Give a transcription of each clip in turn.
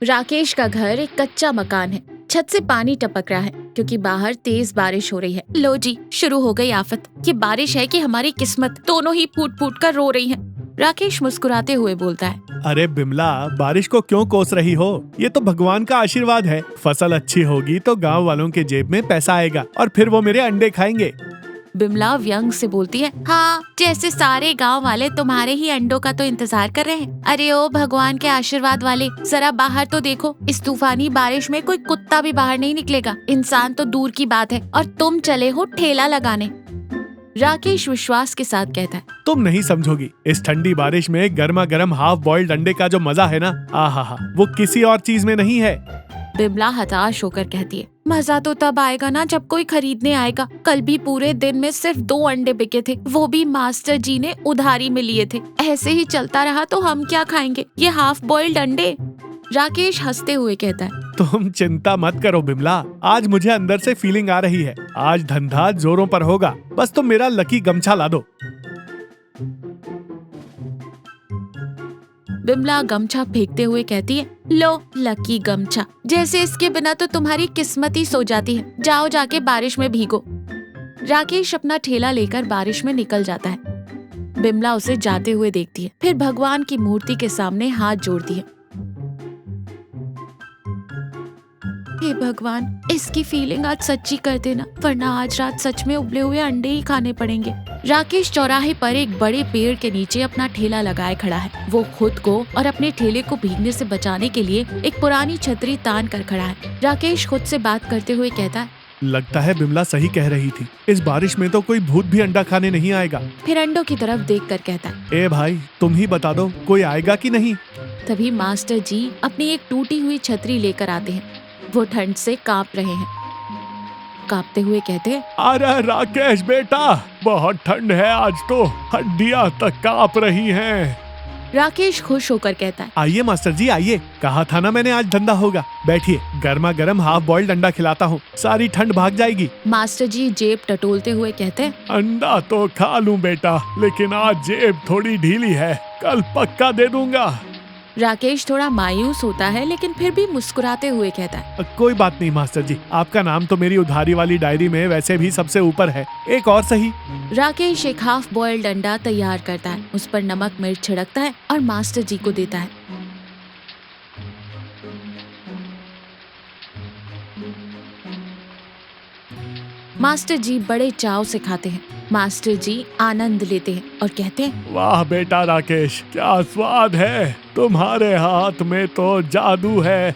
राकेश का घर एक कच्चा मकान है। छत से पानी टपक रहा है क्योंकि बाहर तेज बारिश हो रही है। लो जी, शुरू हो गई आफत। ये बारिश है कि हमारी किस्मत, दोनों ही फूट फूट कर रो रही हैं। राकेश मुस्कुराते हुए बोलता है, अरे बिमला, बारिश को क्यों कोस रही हो? ये तो भगवान का आशीर्वाद है। फसल अच्छी होगी तो गांव वालों के जेब में पैसा आएगा और फिर वो मेरे अंडे खाएंगे। बिमला व्यंग से बोलती है, हाँ, जैसे सारे गांव वाले तुम्हारे ही अंडों का तो इंतजार कर रहे हैं। अरे ओ भगवान के आशीर्वाद वाले, जरा बाहर तो देखो। इस तूफानी बारिश में कोई कुत्ता भी बाहर नहीं निकलेगा, इंसान तो दूर की बात है, और तुम चले हो ठेला लगाने। राकेश विश्वास के साथ कहता है, तुम नहीं समझोगी। इस ठंडी बारिश में गर्मा गर्म हाफ बॉइल्ड अंडे का जो मजा है ना, आहा, वो किसी और चीज में नहीं है। बिमला हताश होकर कहती है, मजा तो तब आएगा ना जब कोई खरीदने आएगा। कल भी पूरे दिन में सिर्फ 2 अंडे बिके थे, वो भी मास्टर जी ने उधारी में लिए थे। ऐसे ही चलता रहा तो हम क्या खाएंगे, ये हाफ बॉइल्ड अंडे। राकेश हंसते हुए कहता है, तुम चिंता मत करो बिमला, आज मुझे अंदर से फीलिंग आ रही है। आज धंधा जोरों पर होगा, बस तुम मेरा लकी गमछा ला दो। बिमला गमछा फेंकते हुए कहती है, लो लकी गमछा, जैसे इसके बिना तो तुम्हारी किस्मत ही सो जाती है। जाओ जाके बारिश में भीगो। राकेश अपना ठेला लेकर बारिश में निकल जाता है। बिमला उसे जाते हुए देखती है, फिर भगवान की मूर्ति के सामने हाथ जोड़ती है। हे भगवान, इसकी फीलिंग आज सच्ची कर देना, वरना आज रात सच में उबले हुए अंडे ही खाने पड़ेंगे। राकेश चौराहे पर एक बड़े पेड़ के नीचे अपना ठेला लगाए खड़ा है। वो खुद को और अपने ठेले को भीगने से बचाने के लिए एक पुरानी छतरी तान कर खड़ा है। राकेश खुद से बात करते हुए कहता है, लगता है बिमला सही कह रही थी। इस बारिश में तो कोई भूत भी अंडा खाने नहीं आएगा। फिर अंडों की तरफ देखकर कहता है, ए भाई, तुम ही बता दो, कोई आएगा कि नहीं? तभी मास्टर जी अपनी एक टूटी हुई छतरी लेकर आते हैं। वो ठंड से कांप रहे हैं। कांपते हुए कहते हैं, अरे राकेश बेटा, बहुत ठंड है आज तो, हड्डियां तक कांप रही हैं। राकेश खुश होकर कहता है, आइए मास्टर जी आइए, कहा था ना मैंने आज धंधा होगा। बैठिए, गर्मा गर्म हाफ बॉइल्ड अंडा खिलाता हूँ, सारी ठंड भाग जाएगी। मास्टर जी जेब टटोलते हुए कहते हैं, अंडा तो खा लूं बेटा, लेकिन आज जेब थोड़ी ढीली है, कल पक्का दे दूंगा। राकेश थोड़ा मायूस होता है, लेकिन फिर भी मुस्कुराते हुए कहता है, कोई बात नहीं मास्टर जी, आपका नाम तो मेरी उधारी वाली डायरी में वैसे भी सबसे ऊपर है, एक और सही। राकेश एक हाफ बॉइल्ड अंडा तैयार करता है, उस पर नमक मिर्च छिड़कता है और मास्टर जी को देता है। मास्टर जी बड़े चाव से खाते हैं। मास्टर जी आनंद लेते हैं और कहते हैं, वाह बेटा राकेश, क्या स्वाद है, तुम्हारे हाथ में तो जादू है।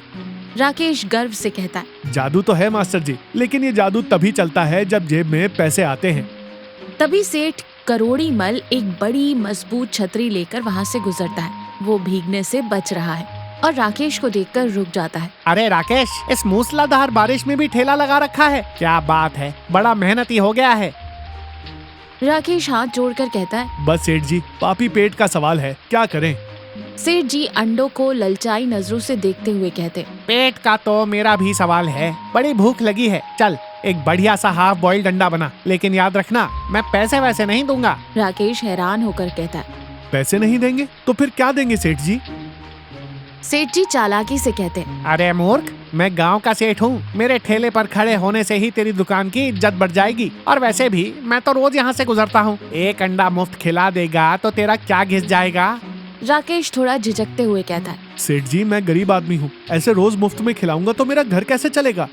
राकेश गर्व से कहता है, जादू तो है मास्टर जी, लेकिन ये जादू तभी चलता है जब जेब में पैसे आते हैं। तभी सेठ करोड़ी मल एक बड़ी मजबूत छतरी लेकर वहाँ से गुजरता है। वो भीगने से बच रहा है और राकेश को देखकर रुक जाता है। अरे राकेश, इस मूसलाधार बारिश में भी ठेला लगा रखा है, क्या बात है, बड़ा मेहनती हो गया है। राकेश हाथ जोड़कर कहता है, बस सेठ जी, पापी पेट का सवाल है, क्या करें। सेठ जी अंडों को ललचाई नजरों से देखते हुए कहते, पेट का तो मेरा भी सवाल है, बड़ी भूख लगी है, चल एक बढ़िया सा हाफ बॉइल्ड अंडा बना, लेकिन याद रखना मैं पैसे वैसे नहीं दूंगा। राकेश हैरान होकर कहता है, पैसे नहीं देंगे तो फिर क्या देंगे सेठ जी? सेठ जी चालाकी से कहते हैं, अरे मूर्ख, मैं गांव का सेठ हूँ, मेरे ठेले पर खड़े होने से ही तेरी दुकान की इज्जत बढ़ जाएगी, और वैसे भी मैं तो रोज यहाँ से गुजरता हूँ, एक अंडा मुफ्त खिला देगा तो तेरा क्या घिस जाएगा? राकेश थोड़ा झिझकते हुए कहता है, सेठ जी मैं गरीब आदमी हूँ, ऐसे रोज मुफ्त में खिलाऊंगा तो मेरा घर कैसे चलेगा?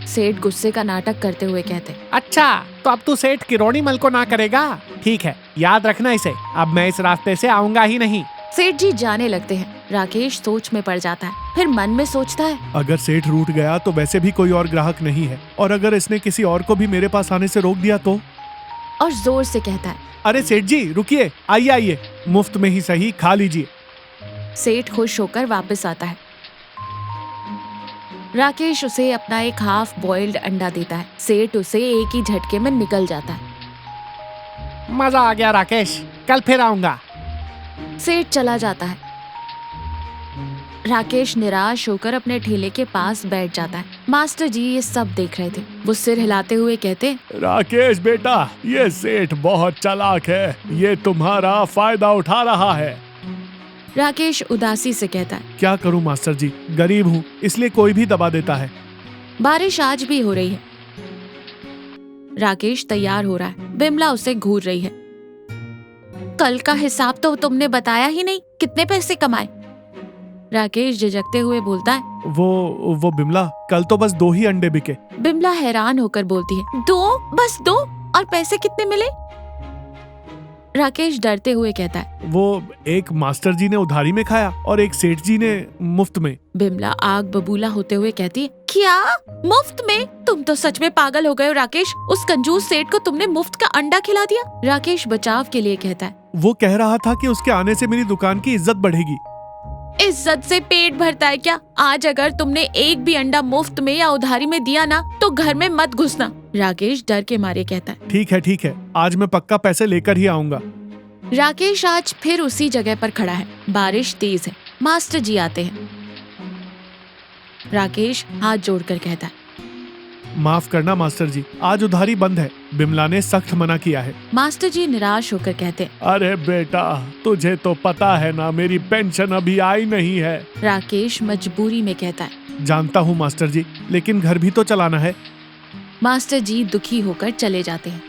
सेठ गुस्से का नाटक करते हुए कहते, अच्छा, तो अब तू सेठ किरोड़ी मल को ना करेगा? ठीक है, याद रखना इसे, अब मैं इस रास्ते से आऊंगा ही नहीं। सेठ जी जाने लगते हैं। राकेश सोच में पड़ जाता है, फिर मन में सोचता है, अगर सेठ रूठ गया तो वैसे भी कोई और ग्राहक नहीं है, और अगर इसने किसी और को भी मेरे पास आने से रोक दिया तो? और जोर से कहता है, अरे सेठ जी रुकिए, आइए आइए, मुफ्त में ही सही खा लीजिए। सेठ खुश होकर वापस आता है। राकेश उसे अपना एक हाफ बॉइल्ड अंडा देता है। सेठ उसे एक ही झटके में निकल जाता है। मजा आ गया राकेश, कल फिर आऊंगा। सेठ चला जाता है। राकेश निराश होकर अपने ठेले के पास बैठ जाता है। मास्टर जी ये सब देख रहे थे। वो सिर हिलाते हुए कहते, राकेश बेटा, ये सेठ बहुत चालाक है, ये तुम्हारा फायदा उठा रहा है। राकेश उदासी से कहता है। क्या करूं मास्टर जी, गरीब हूँ इसलिए कोई भी दबा देता है। बारिश आज भी हो रही है। राकेश तैयार हो रहा है। बिमला उसे घूर रही है। कल का हिसाब तो तुमने बताया ही नहीं, कितने पैसे कमाए? राकेश झिझकते हुए बोलता है। वो बिमला, कल तो बस 2 ही अंडे बिके। बिमला हैरान होकर बोलती है, 2? बस 2? और पैसे कितने मिले? राकेश डरते हुए कहता है। वो एक मास्टर जी ने उधारी में खाया और एक सेठ जी ने मुफ्त में। बिमला आग बबूला होते हुए कहती है, क्या मुफ्त में? तुम तो सच में पागल हो गए हो राकेश। उस कंजूस सेठ को तुमने मुफ्त का अंडा खिला दिया। राकेश बचाव के लिए कहता है। वो कह रहा था कि उसके आने से मेरी दुकान की इज्जत बढ़ेगी। इज्जत से पेट भरता है क्या? आज अगर तुमने एक भी अंडा मुफ्त में या उधारी में दिया ना तो घर में मत घुसना। राकेश डर के मारे कहता है। ठीक है, आज मैं पक्का पैसे लेकर ही आऊंगा। राकेश आज फिर उसी जगह पर खड़ा है। बारिश तेज है। मास्टर जी आते हैं। राकेश हाथ जोड़कर कहता है। माफ करना मास्टर जी, आज उधारी बंद है, बिमला ने सख्त मना किया है। मास्टर जी निराश होकर कहते हैं। अरे बेटा, तुझे तो पता है ना मेरी पेंशन अभी आई नहीं है। राकेश मजबूरी में कहता है। जानता हूँ मास्टर जी, लेकिन घर भी तो चलाना है। मास्टर जी दुखी होकर चले जाते हैं।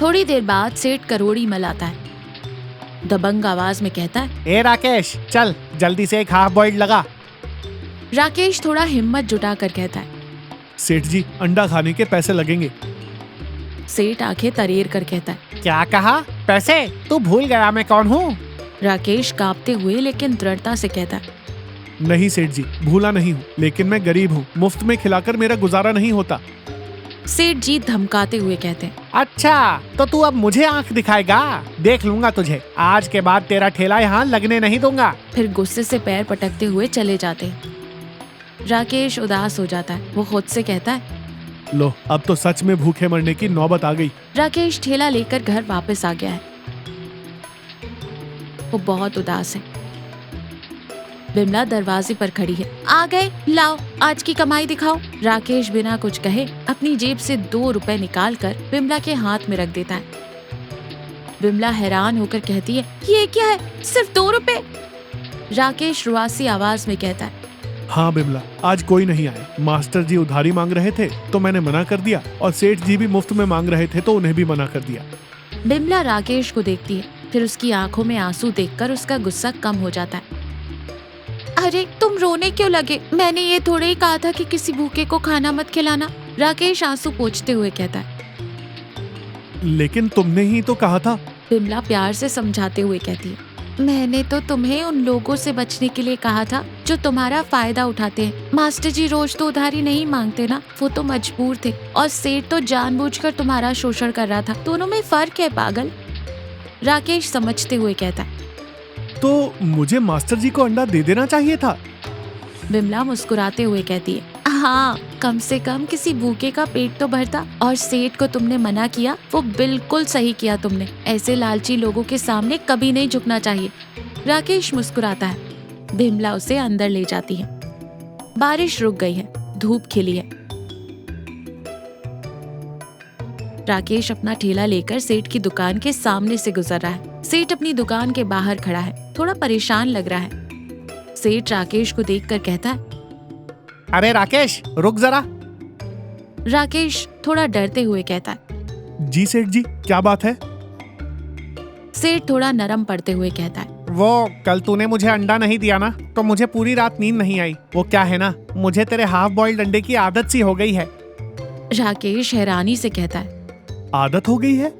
थोड़ी देर बाद सेठ करोड़ी मल आता है। दबंग आवाज में कहता है। ए राकेश, चल जल्दी से एक हाफ बॉइल्ड लगा। राकेश थोड़ा हिम्मत जुटाकर कहता है। सेठ जी, अंडा खाने के पैसे लगेंगे। सेठ आंखें तरेर कर कहता है। क्या कहा? पैसे? तू भूल गया मैं कौन हूँ? राकेश कांपते हुए लेकिन दृढ़ता से कहता है। नहीं सेठ जी, भूला नहीं हूँ, लेकिन मैं गरीब हूँ, मुफ्त में खिलाकर मेरा गुजारा नहीं होता। सेठ जी धमकाते हुए कहते हैं। अच्छा, तो तू अब मुझे आंख दिखाएगा? देख लूंगा तुझे। आज के बाद तेरा ठेला यहाँ लगने नहीं दूंगा। फिर गुस्से से पैर पटकते हुए चले जाते हैं। राकेश उदास हो जाता है। वो खुद से कहता है। लो, अब तो सच में भूखे मरने की नौबत आ गई। राकेश ठेला लेकर घर वापस आ गया है। वो बहुत उदास है। बिमला दरवाजे पर खड़ी है। आ गए, लाओ आज की कमाई दिखाओ। राकेश बिना कुछ कहे अपनी जेब से 2 रुपए निकालकर बिमला के हाथ में रख देता है। बिमला हैरान होकर कहती है, ये क्या है? सिर्फ 2 रुपए? राकेश रुआसी आवाज में कहता है। हाँ बिमला, आज कोई नहीं आए। मास्टर जी उधारी मांग रहे थे तो मैंने मना कर दिया, और सेठ जी भी मुफ्त में मांग रहे थे तो उन्हें भी मना कर दिया। बिमला राकेश को देखती है, फिर उसकी आंखों में आंसू देखकर उसका गुस्सा कम हो जाता है। अरे तुम रोने क्यों लगे? मैंने ये थोड़े ही कहा था कि किसी भूखे को खाना मत खिलाना। राकेश आंसू पोंछते हुए कहता है। लेकिन तुमने ही तो कहा था। बिमला प्यार से समझाते हुए कहती है। मैंने तो तुम्हें उन लोगों से बचने के लिए कहा था जो तुम्हारा फायदा उठाते हैं। मास्टर जी रोज तो उधारी नहीं मांगते ना, वो तो मजबूर थे, और सेठ तो जानबूझकर तुम्हारा शोषण कर रहा था। दोनों में फर्क है पागल। राकेश समझते हुए कहता है। तो मुझे मास्टर जी को अंडा दे देना चाहिए था। बिमला मुस्कुराते हुए कहती है। हाँ, कम से कम किसी भूखे का पेट तो भरता। और सेठ को तुमने मना किया, वो बिल्कुल सही किया तुमने। ऐसे लालची लोगों के सामने कभी नहीं झुकना चाहिए। राकेश मुस्कुराता है। बिमला उसे अंदर ले जाती है। बारिश रुक गई है, धूप खिली है। राकेश अपना ठेला लेकर सेठ की दुकान के सामने से गुजर रहा है। सेठ अपनी दुकान के बाहर खड़ा है, थोड़ा परेशान लग रहा है। सेठ राकेश को देखकर कहता है। अरे राकेश, रुक जरा। राकेश थोड़ा डरते हुए कहता है। जी सेठ जी, क्या बात है? सेठ थोड़ा नरम पड़ते हुए कहता है। वो कल तूने मुझे अंडा नहीं दिया ना, तो मुझे पूरी रात नींद नहीं आई। वो क्या है ना, मुझे तेरे हाफ बॉइल्ड अंडे की आदत सी हो गई है। राकेश हैरानी से कहता है। आदत हो गई है?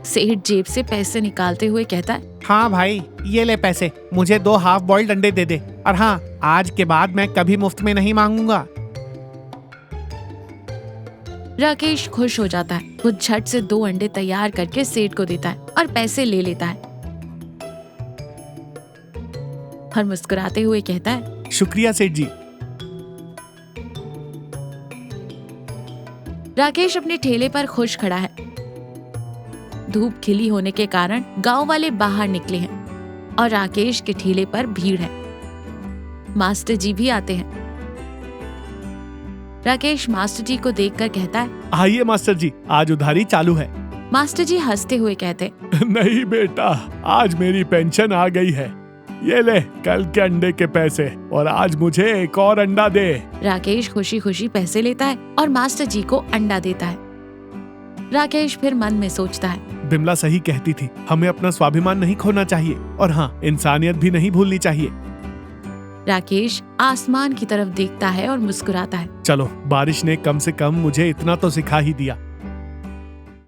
सेठ जेब से पैसे निकालते हुए कहता है। हाँ भाई, ये ले पैसे, मुझे 2 हाफ बॉइल्ड अंडे दे दे। और हाँ, आज के बाद मैं कभी मुफ्त में नहीं मांगूंगा। राकेश खुश हो जाता है। वो झट से 2 अंडे तैयार करके सेठ को देता है और पैसे ले लेता है और मुस्कुराते हुए कहता है। शुक्रिया सेठ जी। राकेश अपने ठेले पर खुश खड़ा है। धूप खिली होने के कारण गांव वाले बाहर निकले हैं और राकेश के ठेले पर भीड़ है। मास्टर जी भी आते हैं। राकेश मास्टर जी को देखकर कहता है। आइए मास्टर जी, आज उधारी चालू है। मास्टर जी हंसते हुए कहते, नहीं बेटा, आज मेरी पेंशन आ गई है। ये ले कल के अंडे के पैसे, और आज मुझे एक और अंडा दे। राकेश खुशी खुशी पैसे लेता है और मास्टर जी को अंडा देता है। राकेश फिर मन में सोचता है, बिमला सही कहती थी, हमें अपना स्वाभिमान नहीं खोना चाहिए, और हाँ, इंसानियत भी नहीं भूलनी चाहिए। राकेश आसमान की तरफ देखता है और मुस्कुराता है। चलो, बारिश ने कम से कम मुझे इतना तो सिखा ही दिया।